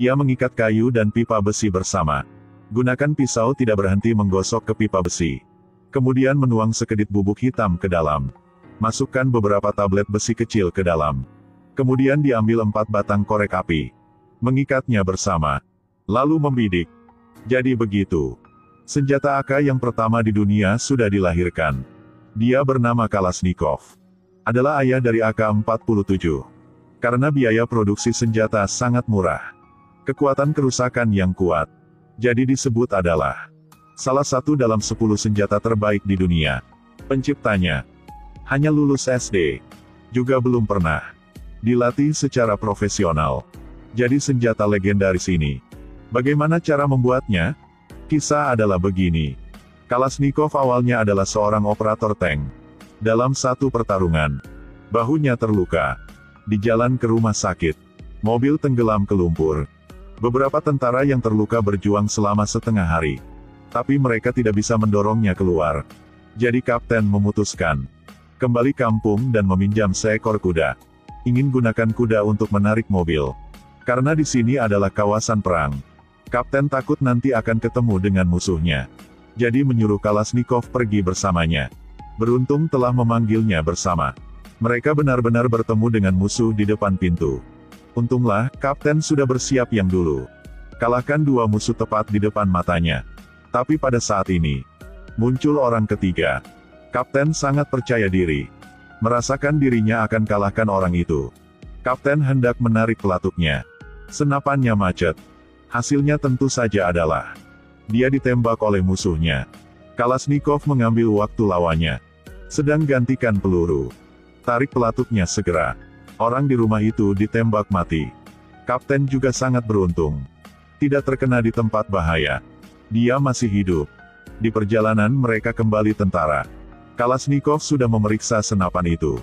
Ia mengikat kayu dan pipa besi bersama. Gunakan pisau tidak berhenti menggosok ke pipa besi. Kemudian menuang sekedip bubuk hitam ke dalam. Masukkan beberapa tablet besi kecil ke dalam. Kemudian diambil 4 batang korek api. Mengikatnya bersama. Lalu membidik. Jadi begitu. Senjata AK yang pertama di dunia sudah dilahirkan. Dia bernama Kalashnikov. Adalah ayah dari AK-47. Karena biaya produksi senjata sangat murah. Kekuatan kerusakan yang kuat. Jadi disebut adalah salah satu dalam 10 senjata terbaik di dunia. Penciptanya hanya lulus SD. Juga belum pernah dilatih secara profesional. Jadi senjata legendaris ini. Bagaimana cara membuatnya? Kisah adalah begini. Kalashnikov awalnya adalah seorang operator tank. Dalam satu pertarungan, bahunya terluka. Di jalan ke rumah sakit, mobil tenggelam ke lumpur. Beberapa tentara yang terluka berjuang selama setengah hari. Tapi mereka tidak bisa mendorongnya keluar. Jadi kapten memutuskan kembali kampung dan meminjam seekor kuda. Ingin gunakan kuda untuk menarik mobil. Karena di sini adalah kawasan perang. Kapten takut nanti akan ketemu dengan musuhnya. Jadi menyuruh Kalashnikov pergi bersamanya. Beruntung telah memanggilnya bersama. Mereka benar-benar bertemu dengan musuh di depan pintu. Untunglah, kapten sudah bersiap yang dulu. Kalahkan 2 musuh tepat di depan matanya. Tapi pada saat ini, muncul orang ketiga. Kapten sangat percaya diri. Merasakan dirinya akan kalahkan orang itu. Kapten hendak menarik pelatuknya. Senapannya macet. Hasilnya tentu saja adalah dia ditembak oleh musuhnya. Kalashnikov mengambil waktu lawannya. Sedang gantikan peluru. Tarik pelatuknya segera. Orang di rumah itu ditembak mati. Kapten juga sangat beruntung. Tidak terkena di tempat bahaya. Dia masih hidup. Di perjalanan mereka kembali tentara. Kalashnikov sudah memeriksa senapan itu.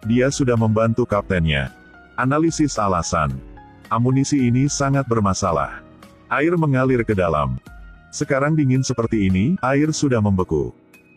Dia sudah membantu kaptennya. Analisis alasan. Amunisi ini sangat bermasalah. Air mengalir ke dalam. Sekarang dingin seperti ini, air sudah membeku.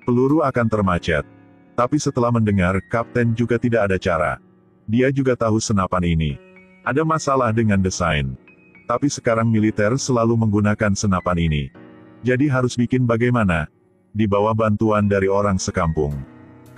Peluru akan termacet. Tapi setelah mendengar, kapten juga tidak ada cara. Dia juga tahu senapan ini ada masalah dengan desain. Tapi sekarang militer selalu menggunakan senapan ini. Jadi harus bikin bagaimana? Di bawah bantuan dari orang sekampung.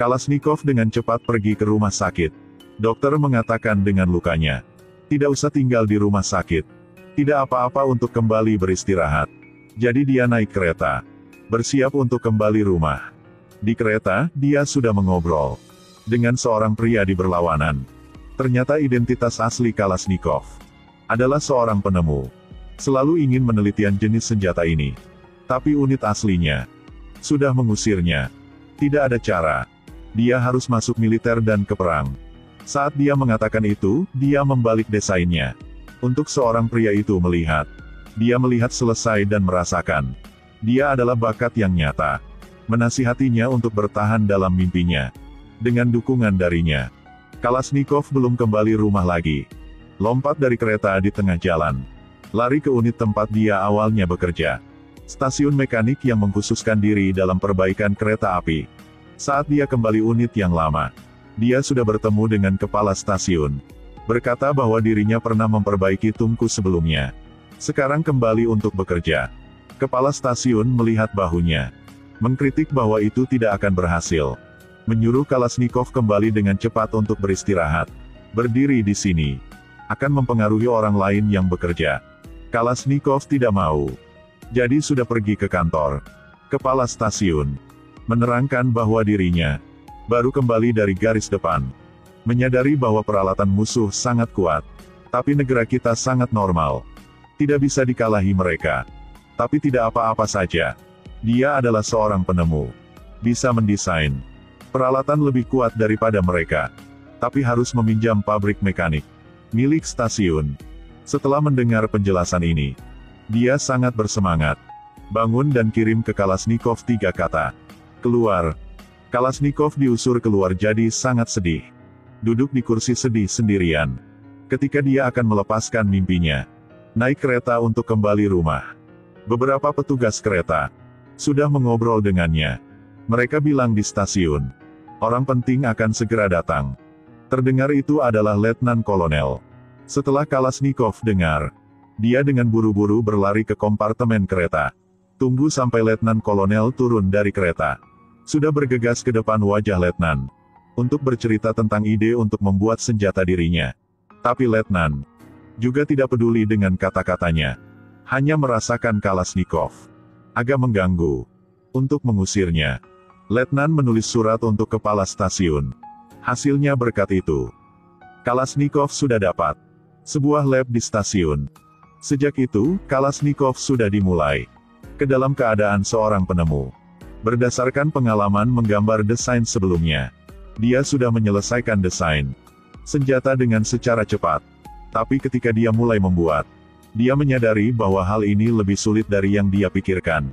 Kalashnikov dengan cepat pergi ke rumah sakit. Dokter mengatakan dengan lukanya, tidak usah tinggal di rumah sakit. Tidak apa-apa untuk kembali beristirahat. Jadi dia naik kereta. Bersiap untuk kembali rumah. Di kereta, dia sudah mengobrol dengan seorang pria di berlawanan. Ternyata identitas asli Kalashnikov adalah seorang penemu. Selalu ingin menelitian jenis senjata ini. Tapi unit aslinya sudah mengusirnya. Tidak ada cara. Dia harus masuk militer dan ke perang. Saat dia mengatakan itu, dia membalik desainnya. Untuk seorang pria itu melihat. Dia melihat selesai dan merasakan. Dia adalah bakat yang nyata. Menasihatinya untuk bertahan dalam mimpinya. Dengan dukungan darinya. Kalashnikov belum kembali rumah lagi. Lompat dari kereta di tengah jalan. Lari ke unit tempat dia awalnya bekerja. Stasiun mekanik yang mengkhususkan diri dalam perbaikan kereta api. Saat dia kembali unit yang lama, dia sudah bertemu dengan kepala stasiun. Berkata bahwa dirinya pernah memperbaiki tungku sebelumnya. Sekarang kembali untuk bekerja. Kepala stasiun melihat bahunya. Mengkritik bahwa itu tidak akan berhasil. Menyuruh Kalashnikov kembali dengan cepat untuk beristirahat. Berdiri di sini akan mempengaruhi orang lain yang bekerja. Kalashnikov tidak mau. Jadi sudah pergi ke kantor. Kepala stasiun menerangkan bahwa dirinya baru kembali dari garis depan. Menyadari bahwa peralatan musuh sangat kuat. Tapi negara kita sangat normal. Tidak bisa dikalahi mereka. Tapi tidak apa-apa saja. Dia adalah seorang penemu. Bisa mendesain peralatan lebih kuat daripada mereka. Tapi harus meminjam pabrik mekanik milik stasiun. Setelah mendengar penjelasan ini, dia sangat bersemangat. Bangun dan kirim ke Kalashnikov 3 kata. Keluar. Kalashnikov diusur keluar jadi sangat sedih. Duduk di kursi sedih sendirian. Ketika dia akan melepaskan mimpinya. Naik kereta untuk kembali rumah. Beberapa petugas kereta sudah mengobrol dengannya. Mereka bilang di stasiun, orang penting akan segera datang. Terdengar itu adalah Letnan Kolonel. Setelah Kalashnikov dengar, Dia dengan buru-buru berlari ke kompartemen kereta. Tunggu sampai Letnan Kolonel turun dari kereta. Sudah bergegas ke depan wajah Letnan. Untuk bercerita tentang ide untuk membuat senjata dirinya. Tapi Letnan juga tidak peduli dengan kata-katanya. Hanya merasakan Kalashnikov agak mengganggu. Untuk mengusirnya, Letnan menulis surat untuk kepala stasiun. Hasilnya berkat itu, Kalashnikov sudah dapat sebuah lab di stasiun. Sejak itu, Kalashnikov sudah dimulai ke dalam keadaan seorang penemu. Berdasarkan pengalaman menggambar desain sebelumnya, dia sudah menyelesaikan desain senjata dengan secara cepat. Tapi ketika dia mulai membuat, dia menyadari bahwa hal ini lebih sulit dari yang dia pikirkan.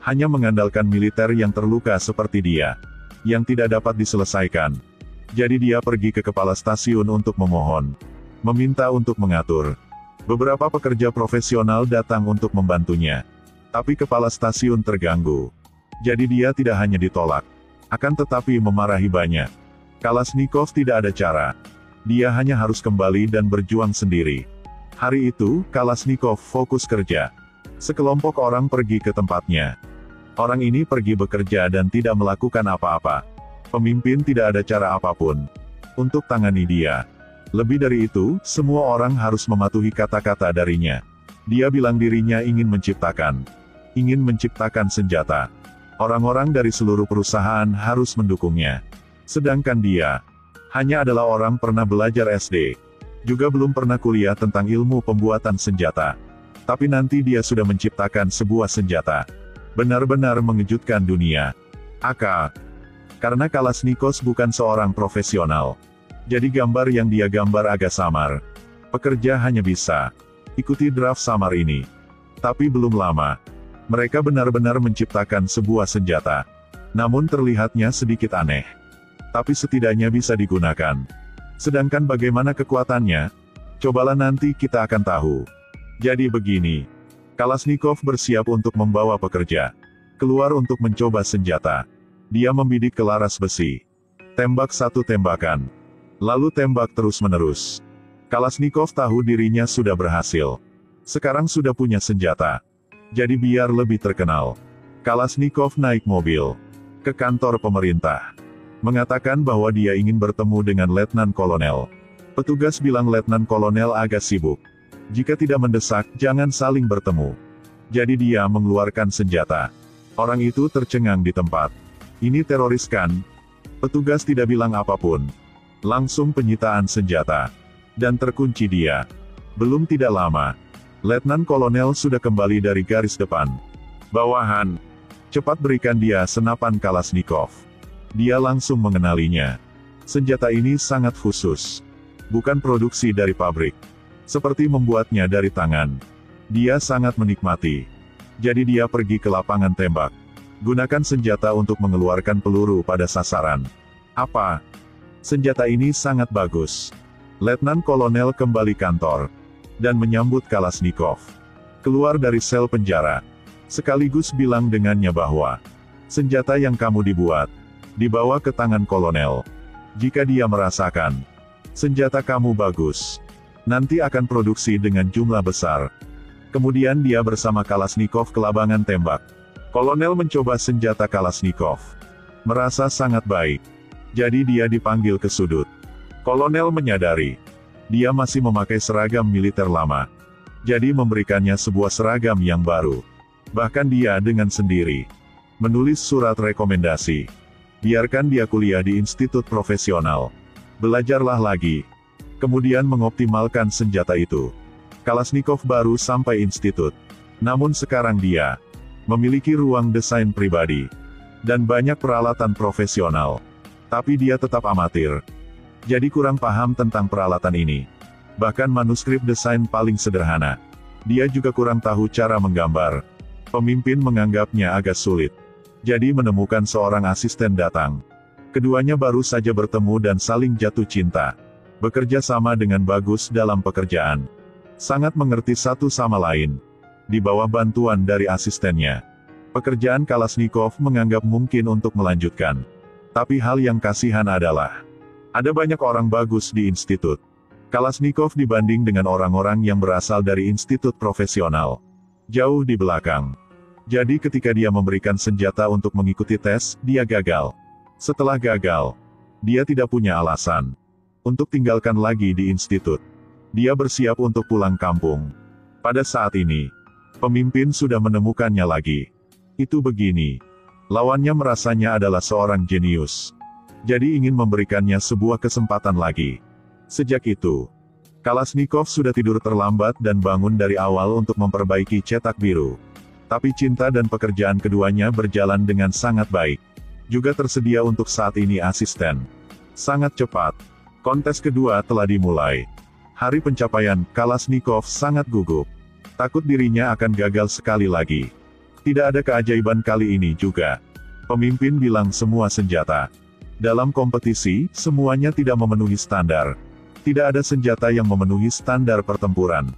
Hanya mengandalkan militer yang terluka seperti dia, yang tidak dapat diselesaikan. Jadi dia pergi ke kepala stasiun untuk memohon, meminta untuk mengatur. Beberapa pekerja profesional datang untuk membantunya. Tapi kepala stasiun terganggu. Jadi dia tidak hanya ditolak, akan tetapi memarahi banyak. Kalashnikov tidak ada cara. Dia hanya harus kembali dan berjuang sendiri. Hari itu, Kalashnikov fokus kerja. Sekelompok orang pergi ke tempatnya. Orang ini pergi bekerja dan tidak melakukan apa-apa. Pemimpin tidak ada cara apapun untuk tangani dia. Lebih dari itu, semua orang harus mematuhi kata-kata darinya. Dia bilang dirinya ingin menciptakan senjata. Orang-orang dari seluruh perusahaan harus mendukungnya. Sedangkan dia hanya adalah orang pernah belajar SD. Juga belum pernah kuliah tentang ilmu pembuatan senjata. Tapi nanti dia sudah menciptakan sebuah senjata. Benar-benar mengejutkan dunia. Karena Kalashnikov bukan seorang profesional. Jadi gambar yang dia gambar agak samar. Pekerja hanya bisa ikuti draft samar ini. Tapi belum lama, mereka benar-benar menciptakan sebuah senjata. Namun terlihatnya sedikit aneh. Tapi setidaknya bisa digunakan. Sedangkan bagaimana kekuatannya? Cobalah nanti kita akan tahu. Jadi begini. Kalashnikov bersiap untuk membawa pekerja keluar untuk mencoba senjata. Dia membidik ke laras besi. Tembak satu tembakan. Lalu tembak terus-menerus. Kalashnikov tahu dirinya sudah berhasil. Sekarang sudah punya senjata. Jadi biar lebih terkenal, Kalashnikov naik mobil ke kantor pemerintah. Mengatakan bahwa dia ingin bertemu dengan Letnan Kolonel. Petugas bilang Letnan Kolonel agak sibuk. Jika tidak mendesak, jangan saling bertemu. Jadi dia mengeluarkan senjata. Orang itu tercengang di tempat. Ini teroris kan? Petugas tidak bilang apapun. Langsung penyitaan senjata. Dan terkunci dia. Belum tidak lama, Letnan Kolonel sudah kembali dari garis depan. Bawahan, cepat berikan dia senapan Kalashnikov. Dia langsung mengenalinya. Senjata ini sangat khusus. Bukan produksi dari pabrik. Seperti membuatnya dari tangan. Dia sangat menikmati. Jadi dia pergi ke lapangan tembak. Gunakan senjata untuk mengeluarkan peluru pada sasaran. Apa? Senjata ini sangat bagus. Letnan Kolonel kembali kantor. Dan menyambut Kalashnikov. Keluar dari sel penjara. Sekaligus bilang dengannya bahwa senjata yang kamu dibawa ke tangan kolonel. Jika dia merasakan senjata kamu bagus, nanti akan produksi dengan jumlah besar. Kemudian dia bersama Kalashnikov ke lapangan tembak. Kolonel mencoba senjata Kalashnikov. Merasa sangat baik. Jadi dia dipanggil ke sudut. Kolonel menyadari dia masih memakai seragam militer lama. Jadi memberikannya sebuah seragam yang baru. Bahkan dia dengan sendiri menulis surat rekomendasi. Biarkan dia kuliah di institut profesional. Belajarlah lagi. Kemudian mengoptimalkan senjata itu. Kalashnikov baru sampai institut. Namun sekarang dia memiliki ruang desain pribadi. Dan banyak peralatan profesional. Tapi dia tetap amatir. Jadi kurang paham tentang peralatan ini. Bahkan manuskrip desain paling sederhana. Dia juga kurang tahu cara menggambar. Pemimpin menganggapnya agak sulit. Jadi menemukan seorang asisten datang. Keduanya baru saja bertemu dan saling jatuh cinta. Bekerja sama dengan bagus dalam pekerjaan. Sangat mengerti satu sama lain. Di bawah bantuan dari asistennya. Pekerjaan Kalashnikov menganggap mungkin untuk melanjutkan. Tapi hal yang kasihan adalah ada banyak orang bagus di institut. Kalashnikov dibanding dengan orang-orang yang berasal dari institut profesional, jauh di belakang. Jadi ketika dia memberikan senjata untuk mengikuti tes, dia gagal. Setelah gagal, dia tidak punya alasan untuk tinggalkan lagi di institut. Dia bersiap untuk pulang kampung. Pada saat ini, pemimpin sudah menemukannya lagi. Itu begini. Lawannya merasanya adalah seorang jenius. Jadi ingin memberikannya sebuah kesempatan lagi. Sejak itu, Kalashnikov sudah tidur terlambat dan bangun dari awal untuk memperbaiki cetak biru. Tapi cinta dan pekerjaan keduanya berjalan dengan sangat baik. Juga tersedia untuk saat ini asisten. Sangat cepat. Kontes kedua telah dimulai. Hari pencapaian, Kalashnikov sangat gugup. Takut dirinya akan gagal sekali lagi. Tidak ada keajaiban kali ini juga. Pemimpin bilang semua senjata dalam kompetisi, semuanya tidak memenuhi standar. Tidak ada senjata yang memenuhi standar pertempuran.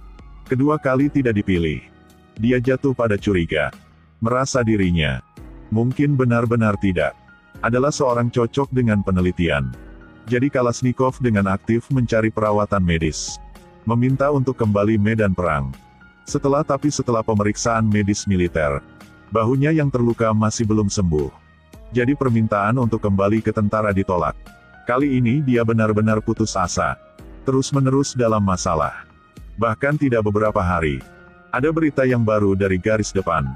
Kedua kali tidak dipilih. Dia jatuh pada curiga. Merasa dirinya mungkin benar-benar tidak adalah seorang cocok dengan penelitian. Jadi Kalashnikov dengan aktif mencari perawatan medis. Meminta untuk kembali medan perang. Setelah pemeriksaan medis militer, bahunya yang terluka masih belum sembuh. Jadi permintaan untuk kembali ke tentara ditolak. Kali ini dia benar-benar putus asa. Terus-menerus dalam masalah. Bahkan tidak beberapa hari, ada berita yang baru dari garis depan.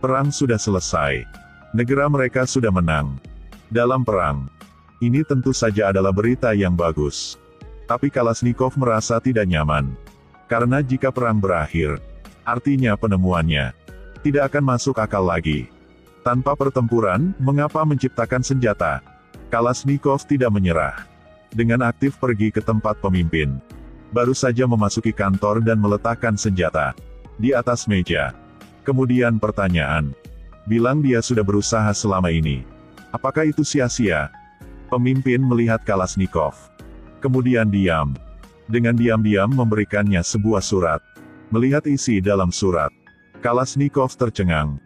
Perang sudah selesai. Negara mereka sudah menang dalam perang. Ini tentu saja adalah berita yang bagus. Tapi Kalashnikov merasa tidak nyaman. Karena jika perang berakhir, artinya penemuannya tidak akan masuk akal lagi. Tanpa pertempuran, mengapa menciptakan senjata? Kalashnikov tidak menyerah. Dengan aktif pergi ke tempat pemimpin. Baru saja memasuki kantor dan meletakkan senjata di atas meja. Kemudian pertanyaan. Bilang dia sudah berusaha selama ini. Apakah itu sia-sia? Pemimpin melihat Kalashnikov. Kemudian diam. Dengan diam-diam memberikannya sebuah surat. Melihat isi dalam surat, Kalashnikov tercengang.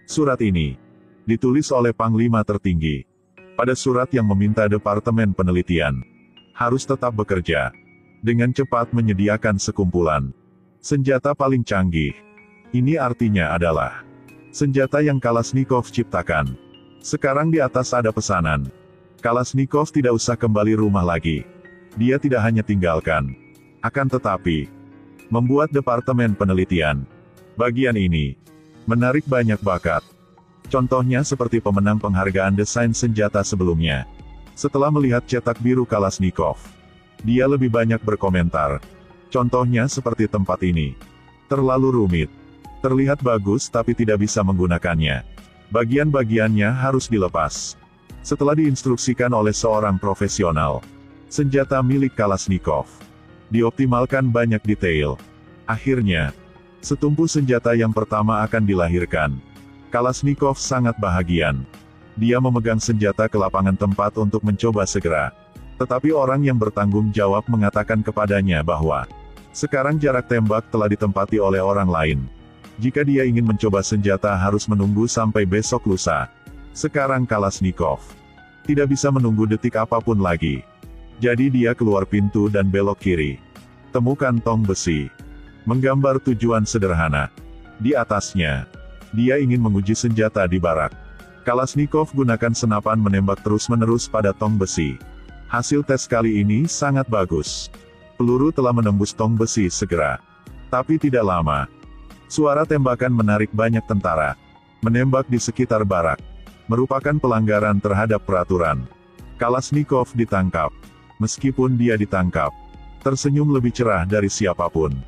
Surat ini ditulis oleh Panglima tertinggi. Pada surat yang meminta Departemen Penelitian harus tetap bekerja dengan cepat menyediakan sekumpulan senjata paling canggih. Ini artinya adalah senjata yang Kalashnikov ciptakan. Sekarang di atas ada pesanan. Kalashnikov tidak usah kembali rumah lagi. Dia tidak hanya tinggalkan, akan tetapi membuat Departemen Penelitian. Bagian ini menarik banyak bakat. Contohnya seperti pemenang penghargaan desain senjata sebelumnya. Setelah melihat cetak biru Kalashnikov, dia lebih banyak berkomentar. Contohnya seperti tempat ini. Terlalu rumit. Terlihat bagus tapi tidak bisa menggunakannya. Bagian-bagiannya harus dilepas. Setelah diinstruksikan oleh seorang profesional, senjata milik Kalashnikov dioptimalkan banyak detail. Akhirnya, setumpu senjata yang pertama akan dilahirkan. Kalashnikov sangat bahagia. Dia memegang senjata ke lapangan tempat untuk mencoba segera. Tetapi orang yang bertanggung jawab mengatakan kepadanya bahwa sekarang jarak tembak telah ditempati oleh orang lain. Jika dia ingin mencoba senjata harus menunggu sampai besok lusa. Sekarang Kalashnikov tidak bisa menunggu detik apapun lagi. Jadi dia keluar pintu dan belok kiri. Temukan tong besi. Menggambar tujuan sederhana. Di atasnya, dia ingin menguji senjata di barak. Kalashnikov gunakan senapan menembak terus-menerus pada tong besi. Hasil tes kali ini sangat bagus. Peluru telah menembus tong besi segera. Tapi tidak lama. Suara tembakan menarik banyak tentara. Menembak di sekitar barak merupakan pelanggaran terhadap peraturan. Kalashnikov ditangkap. Meskipun dia ditangkap, tersenyum lebih cerah dari siapapun.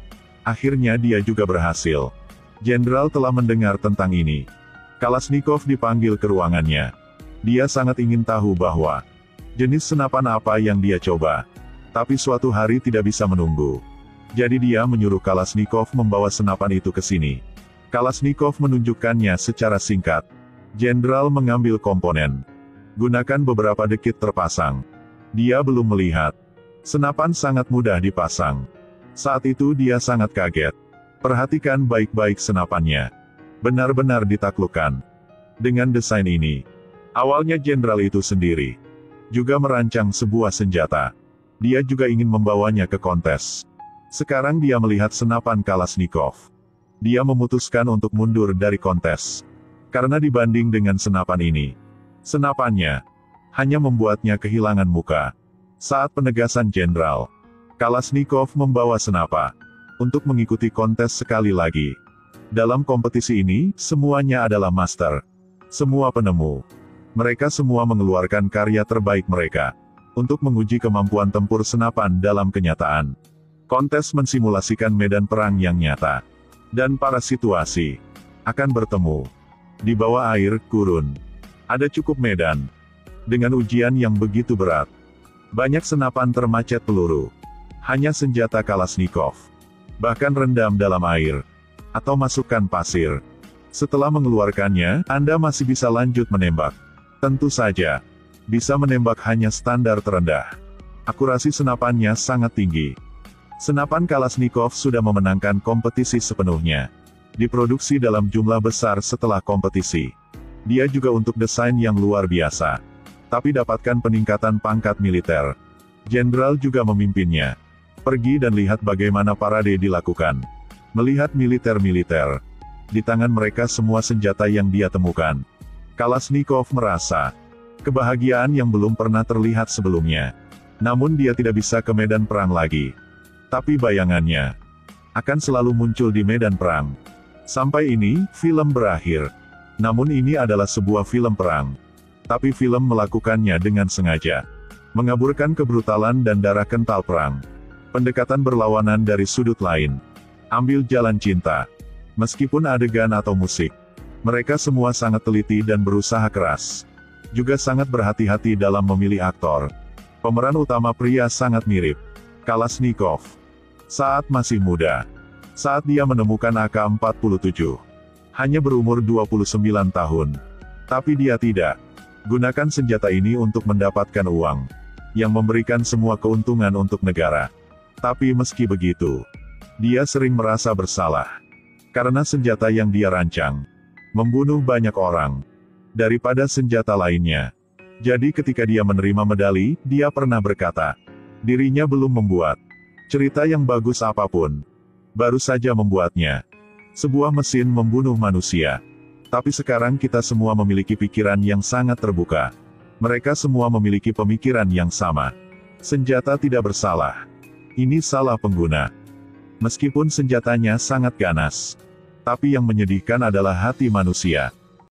Akhirnya dia juga berhasil. Jenderal telah mendengar tentang ini. Kalashnikov dipanggil ke ruangannya. Dia sangat ingin tahu bahwa jenis senapan apa yang dia coba. Tapi suatu hari tidak bisa menunggu. Jadi dia menyuruh Kalashnikov membawa senapan itu ke sini. Kalashnikov menunjukkannya secara singkat. Jenderal mengambil komponen. Gunakan beberapa dekit terpasang. Dia belum melihat. Senapan sangat mudah dipasang. Saat itu dia sangat kaget. Perhatikan baik-baik senapannya. Benar-benar ditaklukkan. Dengan desain ini, awalnya jenderal itu sendiri juga merancang sebuah senjata. Dia juga ingin membawanya ke kontes. Sekarang dia melihat senapan Kalashnikov. Dia memutuskan untuk mundur dari kontes. Karena dibanding dengan senapan ini, senapannya hanya membuatnya kehilangan muka. Saat penegasan Jenderal, Kalashnikov membawa senapa untuk mengikuti kontes sekali lagi. Dalam kompetisi ini, semuanya adalah master. Semua penemu. Mereka semua mengeluarkan karya terbaik mereka untuk menguji kemampuan tempur senapan dalam kenyataan. Kontes mensimulasikan medan perang yang nyata. Dan para situasi akan bertemu. Di bawah air, gurun. Ada cukup medan. Dengan ujian yang begitu berat. Banyak senapan termacet peluru. Hanya senjata Kalashnikov. Bahkan rendam dalam air. Atau masukkan pasir. Setelah mengeluarkannya, Anda masih bisa lanjut menembak. Tentu saja. Bisa menembak hanya standar terendah. Akurasi senapannya sangat tinggi. Senapan Kalashnikov sudah memenangkan kompetisi sepenuhnya. Diproduksi dalam jumlah besar setelah kompetisi. Dia juga untuk desain yang luar biasa. Tapi dapatkan peningkatan pangkat militer. Jenderal juga memimpinnya. Pergi dan lihat bagaimana parade dilakukan. Melihat militer-militer. Di tangan mereka semua senjata yang dia temukan. Kalashnikov merasa kebahagiaan yang belum pernah terlihat sebelumnya. Namun dia tidak bisa ke medan perang lagi. Tapi bayangannya akan selalu muncul di medan perang. Sampai ini, film berakhir. Namun ini adalah sebuah film perang. Tapi film melakukannya dengan sengaja. Mengaburkan kebrutalan dan darah kental perang. Pendekatan berlawanan dari sudut lain. Ambil jalan cinta. Meskipun adegan atau musik. Mereka semua sangat teliti dan berusaha keras. Juga sangat berhati-hati dalam memilih aktor. Pemeran utama pria sangat mirip Kalashnikov. Saat masih muda. Saat dia menemukan AK-47. Hanya berumur 29 tahun. Tapi dia tidak gunakan senjata ini untuk mendapatkan uang. Yang memberikan semua keuntungan untuk negara. Tapi meski begitu, dia sering merasa bersalah. Karena senjata yang dia rancang membunuh banyak orang daripada senjata lainnya. Jadi ketika dia menerima medali, dia pernah berkata, dirinya belum membuat cerita yang bagus apapun. Baru saja membuatnya. Sebuah mesin membunuh manusia. Tapi sekarang kita semua memiliki pikiran yang sangat terbuka. Mereka semua memiliki pemikiran yang sama. Senjata tidak bersalah. Ini salah pengguna. Meskipun senjatanya sangat ganas. Tapi yang menyedihkan adalah hati manusia.